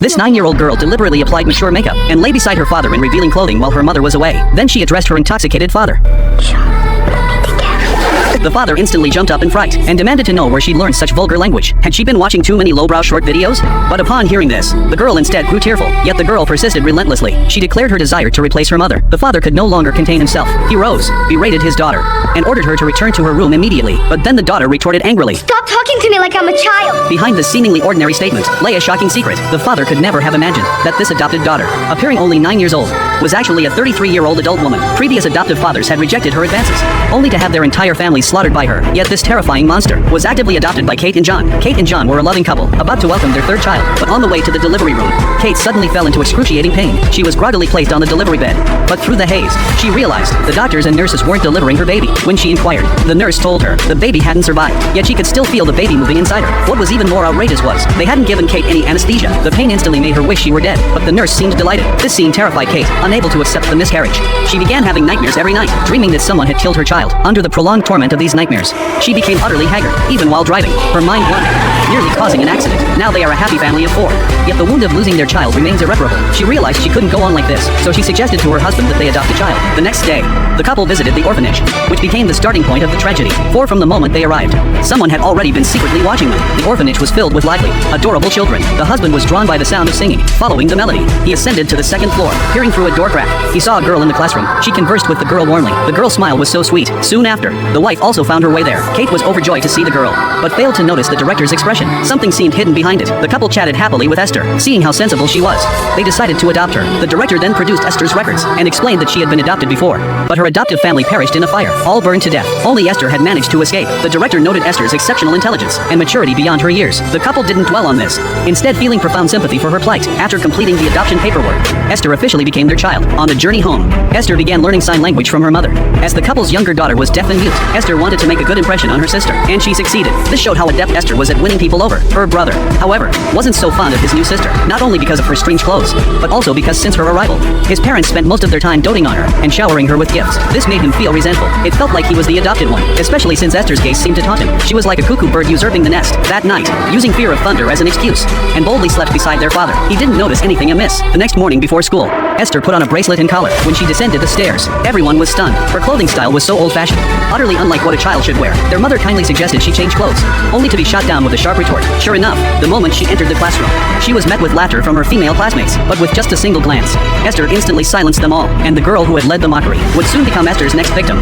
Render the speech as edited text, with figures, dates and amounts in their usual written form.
This 9-year-old girl deliberately applied mature makeup and lay beside her father in revealing clothing while her mother was away. Then she addressed her intoxicated father. The father instantly jumped up in fright and demanded to know where she'd learned such vulgar language. Had she been watching too many lowbrow short videos? But upon hearing this, the girl instead grew tearful. Yet the girl persisted relentlessly. She declared her desire to replace her mother. The father could no longer contain himself. He rose, berated his daughter, and ordered her to return to her room immediately. But then the daughter retorted angrily. Stop talking to me like I'm a child! Behind this seemingly ordinary statement lay a shocking secret. The father could never have imagined that this adopted daughter, appearing only 9 years old, was actually a 33-year-old adult woman. Previous adoptive fathers had rejected her advances, only to have their entire family slaughtered by her. Yet this terrifying monster was actively adopted by Kate and John. Kate and John were a loving couple, about to welcome their third child. But on the way to the delivery room, Kate suddenly fell into excruciating pain. She was groggily placed on the delivery bed. But through the haze, she realized the doctors and nurses weren't delivering her baby. When she inquired, the nurse told her the baby hadn't survived, yet she could still feel the baby moving inside her. What was even more outrageous was, they hadn't given Kate any anesthesia. The pain instantly made her wish she were dead, but the nurse seemed delighted. This scene terrified Kate, unable to accept the miscarriage. She began having nightmares every night, dreaming that someone had killed her child. Under the prolonged torment of these nightmares, she became utterly haggard, even while driving. Her mind wandered, nearly causing an accident. Now they are a happy family of 4. Yet the wound of losing their child remains irreparable. She realized she couldn't go on like this, so she suggested to her husband that they adopt a child. The next day, the couple visited the orphanage, which became the starting point of the tragedy. For from the moment they arrived, someone had already been secretly watching them. The orphanage was filled with lively, adorable children. The husband was drawn by the sound of singing. Following the melody, he ascended to the second floor. Peering through a door crack, he saw a girl in the classroom. She conversed with the girl warmly. The girl's smile was so sweet. Soon after, the wife also found her way there. Kate was overjoyed to see the girl, but failed to notice the director's expression. Something seemed hidden behind it. The couple chatted happily with Esther. Seeing how sensible she was, they decided to adopt her. The director then produced Esther's records and explained that she had been adopted before, but her adoptive family perished in a fire, all burned to death. Only Esther had managed to escape. The director noted Esther's exceptional intelligence and maturity beyond her years. The couple didn't dwell on this, instead feeling profound sympathy for her plight. After completing the adoption paperwork, Esther officially became their child. On the journey home, Esther began learning sign language from her mother. As the couple's younger daughter was deaf and mute, Esther wanted to make a good impression on her sister, and she succeeded. This showed how adept Esther was at winning people over. Her brother, however, wasn't so fond of his new sister, not only because of her strange clothes, but also because since her arrival, his parents spent most of their time doting on her and showering her with gifts. This made him feel resentful. It felt like he was the adopted one, especially since Esther's gaze seemed to taunt him. She was like a cuckoo bird usurping the nest. That night, using fear of thunder as an excuse, and boldly slept beside their father. He didn't notice anything amiss. The next morning before school, Esther put on a bracelet and collar. When she descended the stairs, everyone was stunned. Her clothing style was so old-fashioned, utterly unlike what a child should wear. Their mother kindly suggested she change clothes, only to be shot down with a sharp retort. Sure enough, the moment she entered the classroom, she was met with laughter from her female classmates. But with just a single glance, Esther instantly silenced them all, and the girl who had led the mockery would soon become Esther's next victim.